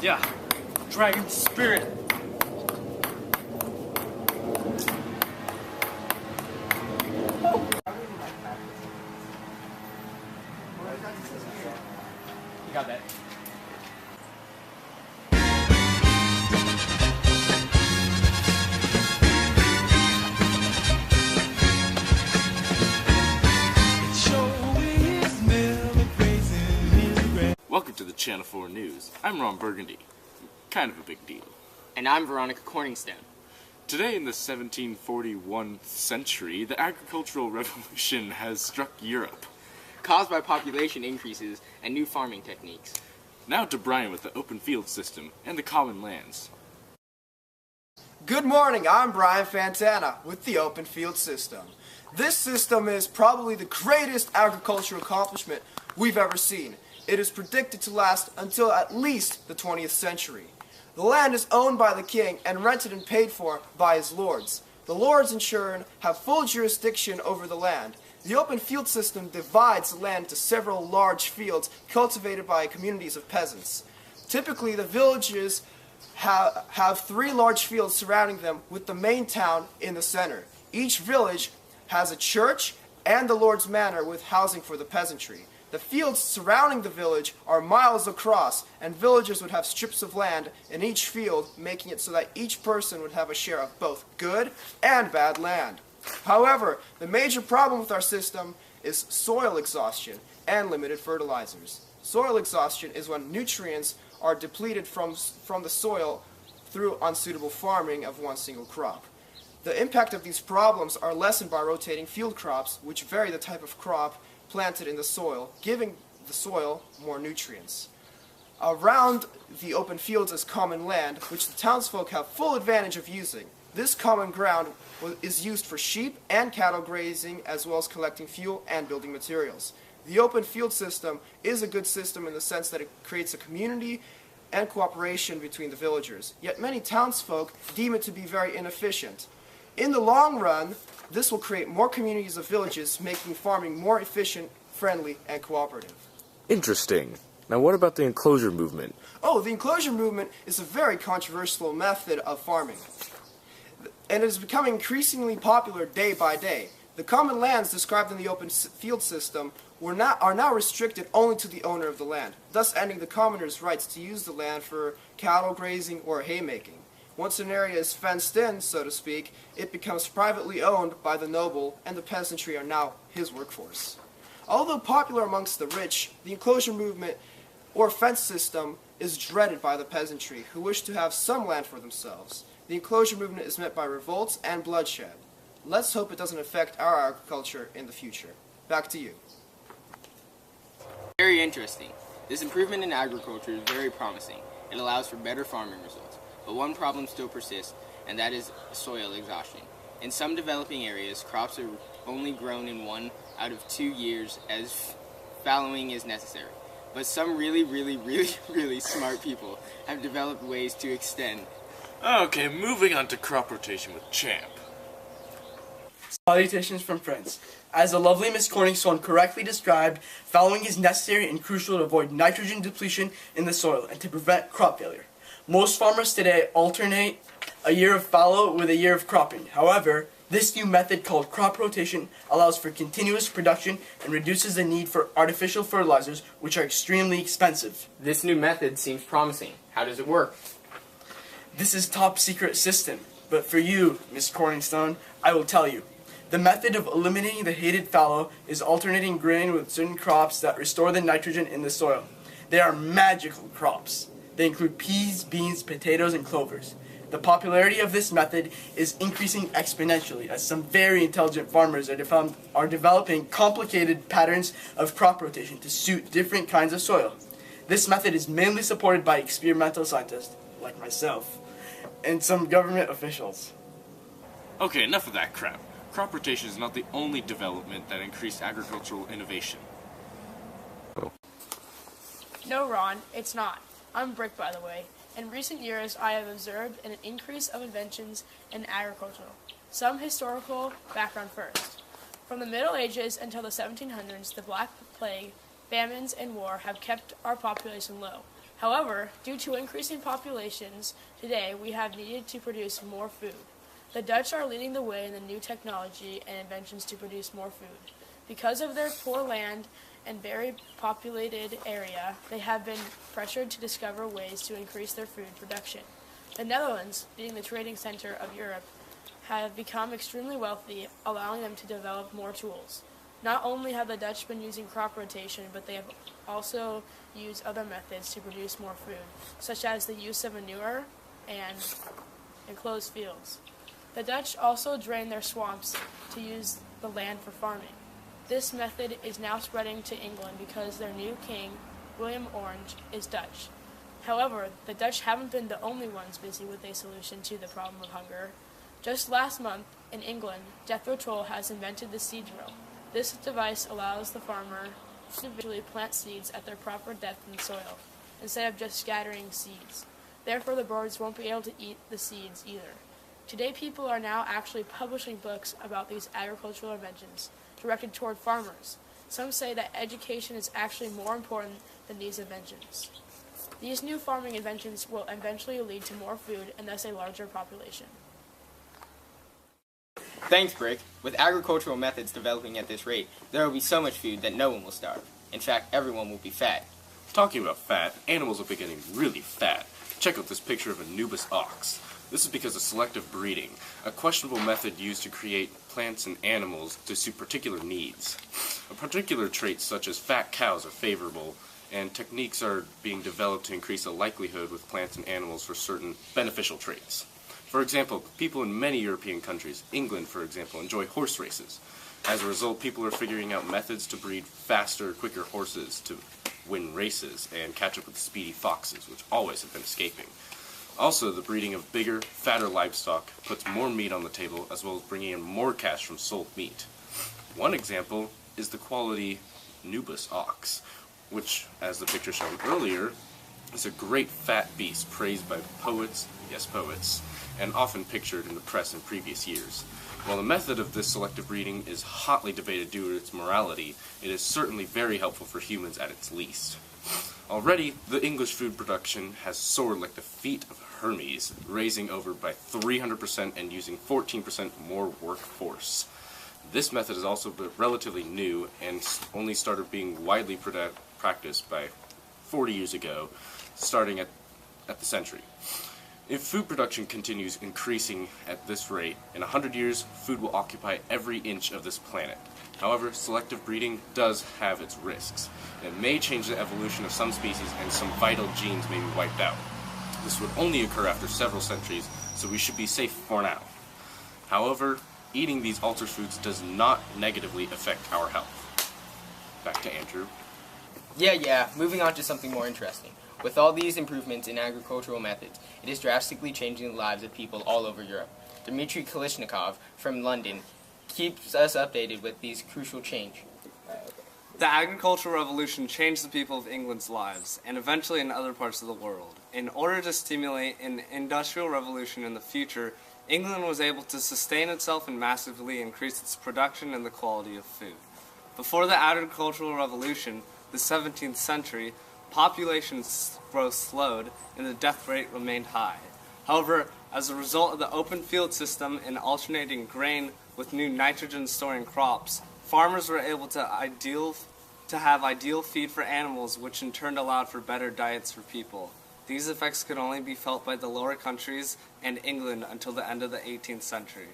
Yeah, dragon spirit. You got that. Welcome to the Channel 4 News. I'm Ron Burgundy. Kind of a big deal. And I'm Veronica Corningstone. Today in the 1741 century, the agricultural revolution has struck Europe. Caused by population increases and new farming techniques. Now to Brian with the open field system and the common lands. Good morning, I'm Brian Fantana with the open field system. This system is probably the greatest agricultural accomplishment we've ever seen. It is predicted to last until at least the 20th century. The land is owned by the king and rented and paid for by his lords. The lords in turn have full jurisdiction over the land. The open field system divides the land into several large fields cultivated by communities of peasants. Typically, the villages have 3 large fields surrounding them with the main town in the center. Each village has a church and the lord's manor with housing for the peasantry. The fields surrounding the village are miles across, and villagers would have strips of land in each field, making it so that each person would have a share of both good and bad land. However, the major problem with our system is soil exhaustion and limited fertilizers. Soil exhaustion is when nutrients are depleted from the soil through unsuitable farming of one single crop. The impact of these problems are lessened by rotating field crops, which vary the type of crop planted in the soil, giving the soil more nutrients. Around the open fields is common land, which the townsfolk have full advantage of using. This common ground is used for sheep and cattle grazing, as well as collecting fuel and building materials. The open field system is a good system in the sense that it creates a community and cooperation between the villagers, yet many townsfolk deem it to be very inefficient. In the long run, this will create more communities of villages, making farming more efficient, friendly, and cooperative. Interesting. Now what about the enclosure movement? Oh, the enclosure movement is a very controversial method of farming, and it is becoming increasingly popular day by day. The common lands described in the open field system are now restricted only to the owner of the land, thus ending the commoner's rights to use the land for cattle grazing or haymaking. Once an area is fenced in, so to speak, it becomes privately owned by the noble, and the peasantry are now his workforce. Although popular amongst the rich, the enclosure movement or fence system is dreaded by the peasantry, who wish to have some land for themselves. The enclosure movement is met by revolts and bloodshed. Let's hope it doesn't affect our agriculture in the future. Back to you. Very interesting. This improvement in agriculture is very promising. It allows for better farming results. But one problem still persists, and that is soil exhaustion. In some developing areas, crops are only grown in 1 out of 2 years as fallowing is necessary. But some really smart people have developed ways to extend. Okay, moving on to crop rotation with Champ. Salutations from France. As the lovely Miss Corningstone correctly described, fallowing is necessary and crucial to avoid nitrogen depletion in the soil and to prevent crop failure. Most farmers today alternate a year of fallow with a year of cropping. However, this new method called crop rotation allows for continuous production and reduces the need for artificial fertilizers, which are extremely expensive. This new method seems promising. How does it work? This is top secret system, but for you, Miss Corningstone, I will tell you. The method of eliminating the hated fallow is alternating grain with certain crops that restore the nitrogen in the soil. They are magical crops. They include peas, beans, potatoes, and clovers. The popularity of this method is increasing exponentially as some very intelligent farmers are developing complicated patterns of crop rotation to suit different kinds of soil. This method is mainly supported by experimental scientists, like myself, and some government officials. Okay, enough of that crap. Crop rotation is not the only development that increased agricultural innovation. No, Ron, it's not. I'm Brick, by the way. In recent years, I have observed an increase of inventions in agriculture. Some historical background first. From the Middle Ages until the 1700s, the Black Plague, famines, and war have kept our population low. However, due to increasing populations, today we have needed to produce more food. The Dutch are leading the way in the new technology and inventions to produce more food. Because of their poor land and very populated area, they have been pressured to discover ways to increase their food production. The Netherlands, being the trading center of Europe, have become extremely wealthy, allowing them to develop more tools. Not only have the Dutch been using crop rotation, but they have also used other methods to produce more food, such as the use of manure and enclosed fields. The Dutch also drain their swamps to use the land for farming. This method is now spreading to England because their new king, William Orange, is Dutch. However, the Dutch haven't been the only ones busy with a solution to the problem of hunger. Just last month, in England, Jethro Tull has invented the seed drill. This device allows the farmer to individually plant seeds at their proper depth in the soil, instead of just scattering seeds. Therefore, the birds won't be able to eat the seeds either. Today, people are now actually publishing books about these agricultural inventions, directed toward farmers. Some say that education is actually more important than these inventions. These new farming inventions will eventually lead to more food and thus a larger population. Thanks, Brick. With agricultural methods developing at this rate, there will be so much food that no one will starve. In fact, everyone will be fat. Talking about fat, animals will be getting really fat. Check out this picture of a Nubus ox. This is because of selective breeding, a questionable method used to create plants and animals to suit particular needs. A particular traits such as fat cows are favorable, and techniques are being developed to increase the likelihood with plants and animals for certain beneficial traits. For example, people in many European countries, England for example, enjoy horse races. As a result, people are figuring out methods to breed faster, quicker horses to win races and catch up with speedy foxes, which always have been escaping. Also, the breeding of bigger, fatter livestock puts more meat on the table, as well as bringing in more cash from sold meat. One example is the quality Nubus ox, which, as the picture shown earlier, is a great fat beast praised by poets, yes poets, and often pictured in the press in previous years. While the method of this selective breeding is hotly debated due to its morality, it is certainly very helpful for humans at its least. Already, the English food production has soared like the feet of Hermes, raising over by 300% and using 14% more workforce. This method is also relatively new and only started being widely practiced by 40 years ago, starting at the century. If food production continues increasing at this rate, in 100 years, food will occupy every inch of this planet. However, selective breeding does have its risks. It may change the evolution of some species and some vital genes may be wiped out. This would only occur after several centuries, so we should be safe for now. However, eating these altered foods does not negatively affect our health. Back to Andrew. Yeah, moving on to something more interesting. With all these improvements in agricultural methods, it is drastically changing the lives of people all over Europe. Dmitry Kalishnikov from London keeps us updated with these crucial changes. The agricultural revolution changed the people of England's lives, and eventually in other parts of the world. In order to stimulate an industrial revolution in the future, England was able to sustain itself and massively increase its production and the quality of food. Before the agricultural revolution, the 17th century, population growth slowed and the death rate remained high. However, as a result of the open field system and alternating grain with new nitrogen-storing crops, farmers were able to have ideal feed for animals, which in turn allowed for better diets for people. These effects could only be felt by the lower countries and England until the end of the 18th century.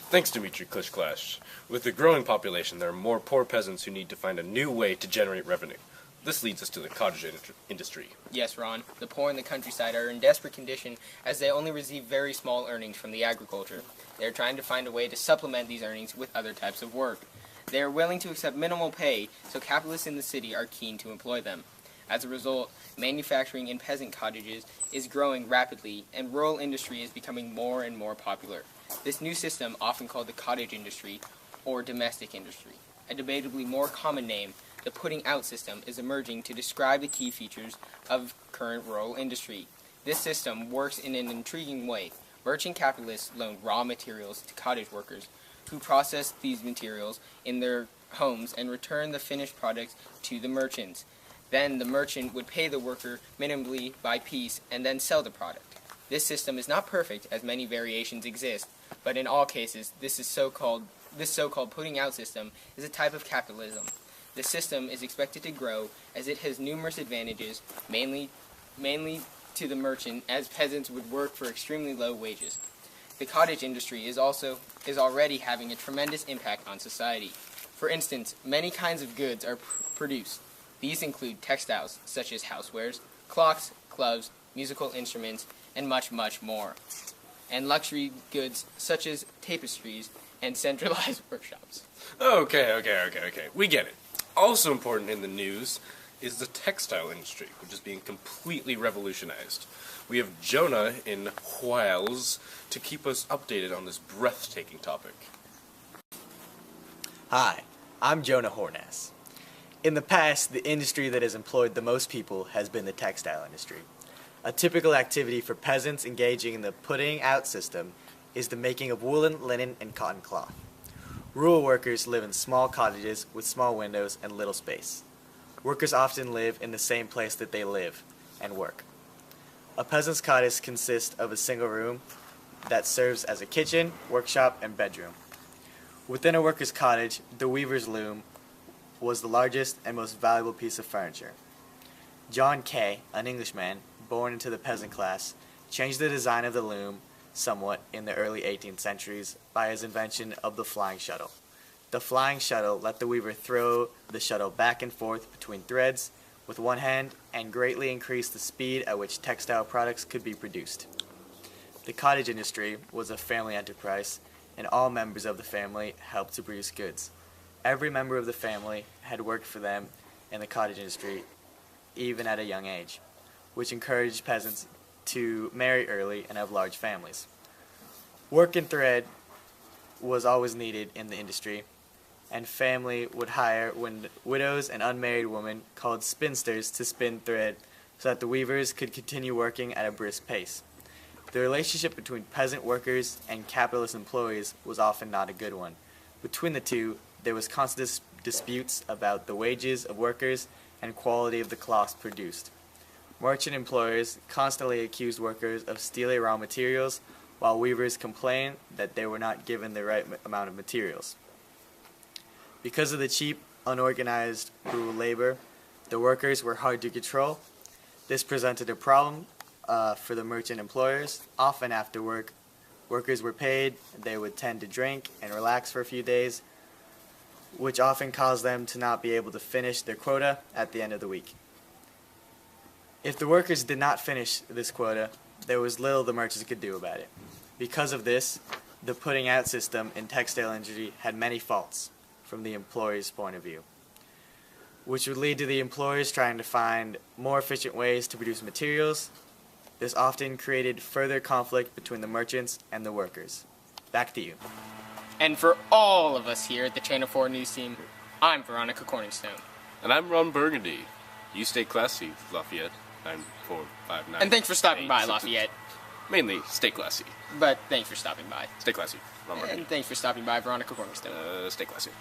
Thanks, Dmitry Klishklash. With the growing population, there are more poor peasants who need to find a new way to generate revenue. This leads us to the cottage industry. Yes, Ron. The poor in the countryside are in desperate condition as they only receive very small earnings from the agriculture. They are trying to find a way to supplement these earnings with other types of work. They are willing to accept minimal pay, so capitalists in the city are keen to employ them. As a result, manufacturing in peasant cottages is growing rapidly, and rural industry is becoming more and more popular. This new system, often called the cottage industry, or domestic industry. A debatably more common name, the putting out system, is emerging to describe the key features of current rural industry. This system works in an intriguing way. Merchant capitalists loan raw materials to cottage workers, who process these materials in their homes and return the finished product to the merchants. Then the merchant would pay the worker minimally by piece and then sell the product. This system is not perfect, as many variations exist, but in all cases, this so-called putting out system is a type of capitalism. The system is expected to grow as it has numerous advantages, mainly to the merchant, as peasants would work for extremely low wages. The cottage industry is already having a tremendous impact on society. For instance, many kinds of goods are produced. These include textiles, such as housewares, clocks, gloves, musical instruments, and much, much more. And luxury goods, such as tapestries and centralized workshops. Okay. We get it. Also important in the news is the textile industry, which is being completely revolutionized. We have Jonah in Wales to keep us updated on this breathtaking topic. Hi, I'm Jonah Hornass. In the past, the industry that has employed the most people has been the textile industry. A typical activity for peasants engaging in the putting out system is the making of woolen, linen, and cotton cloth. Rural workers live in small cottages with small windows and little space. Workers often live in the same place that they live and work. A peasant's cottage consists of a single room that serves as a kitchen, workshop, and bedroom. Within a worker's cottage, the weaver's loom was the largest and most valuable piece of furniture. John Kay, an Englishman born into the peasant class, changed the design of the loom somewhat in the early 18th centuries by his invention of the flying shuttle. The flying shuttle let the weaver throw the shuttle back and forth between threads with one hand and greatly increased the speed at which textile products could be produced. The cottage industry was a family enterprise, and all members of the family helped to produce goods. Every member of the family had worked for them in the cottage industry, even at a young age, which encouraged peasants to marry early and have large families. Work and thread was always needed in the industry, and family would hire widows and unmarried women called spinsters to spin thread so that the weavers could continue working at a brisk pace. The relationship between peasant workers and capitalist employees was often not a good one. Between the two, there was constant disputes about the wages of workers and quality of the cloths produced. Merchant employers constantly accused workers of stealing raw materials, while weavers complained that they were not given the right amount of materials. Because of the cheap, unorganized rural labor, the workers were hard to control. This presented a problem for the merchant employers. Often after work, workers were paid, they would tend to drink and relax for a few days, which often caused them to not be able to finish their quota at the end of the week. If the workers did not finish this quota, there was little the merchants could do about it. Because of this, the putting out system in textile industry had many faults from the employer's point of view, which would lead to the employers trying to find more efficient ways to produce materials. This often created further conflict between the merchants and the workers. Back to you. And for all of us here at the Channel 4 News Team, I'm Veronica Corningstone. And I'm Ron Burgundy. You stay classy, Lafayette. 9459. And thanks for stopping by, Lafayette. Mainly, stay classy. But thanks for stopping by. Stay classy. Ron Burgundy. And thanks for stopping by, Veronica Corningstone. Stay classy.